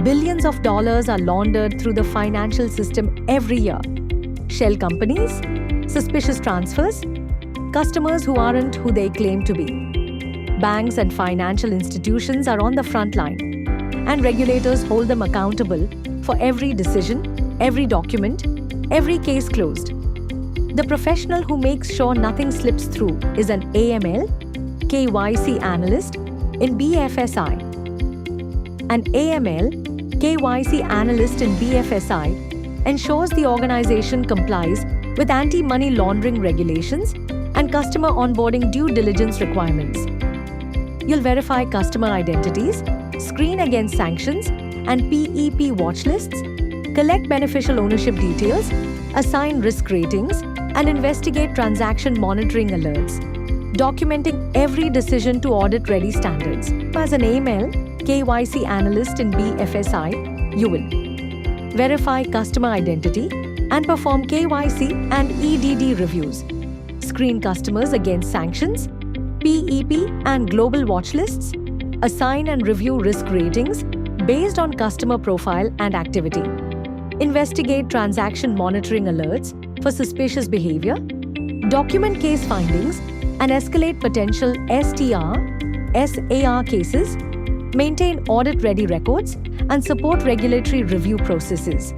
Billions of dollars are laundered through the financial system every year. Shell companies, suspicious transfers, customers who aren't who they claim to be. Banks and financial institutions are on the front line, and regulators hold them accountable for every decision, every document, every case closed. The professional who makes sure nothing slips through is an AML, KYC analyst in BFSI. An AML, KYC analyst in BFSI ensures the organization complies with anti-money laundering regulations and customer onboarding due diligence requirements. You'll verify customer identities, screen against sanctions and PEP watch lists, collect beneficial ownership details, assign risk ratings, and investigate transaction monitoring alerts, documenting every decision to audit-ready standards. As an AML, KYC analyst in BFSI, you will verify customer identity and perform KYC and EDD reviews, screen customers against sanctions, PEP and global watch lists, assign and review risk ratings based on customer profile and activity, investigate transaction monitoring alerts for suspicious behavior, document case findings and escalate potential SAR cases, maintain audit-ready records, and support regulatory review processes.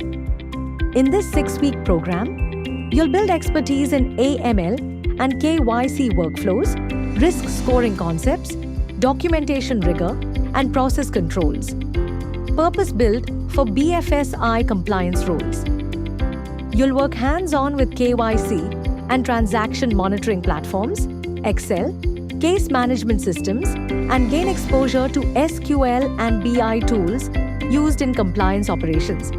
In this 6-week program, you'll build expertise in AML and KYC workflows, risk scoring concepts, documentation rigor, and process controls. Purpose-built for BFSI compliance roles. You'll work hands-on with KYC and transaction monitoring platforms, Excel, case management systems, and gain exposure to SQL and BI tools used in compliance operations.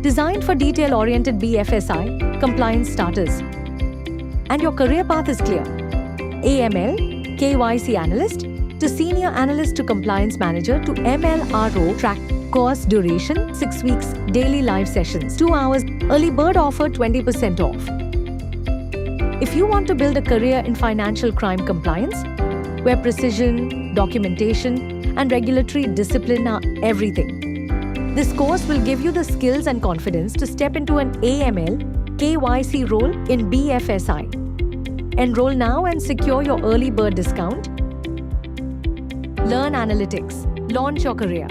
Designed for detail-oriented BFSI compliance starters. And your career path is clear. AML, KYC analyst, to senior analyst to compliance manager to MLRO track. Course duration 6 weeks, daily live sessions 2 hours, early bird offer 20% off. If you want to build a career in financial crime compliance, where precision, documentation, and regulatory discipline are everything, this course will give you the skills and confidence to step into an AML, KYC role in BFSI. Enroll now and secure your early bird discount. Learn analytics. Launch your career.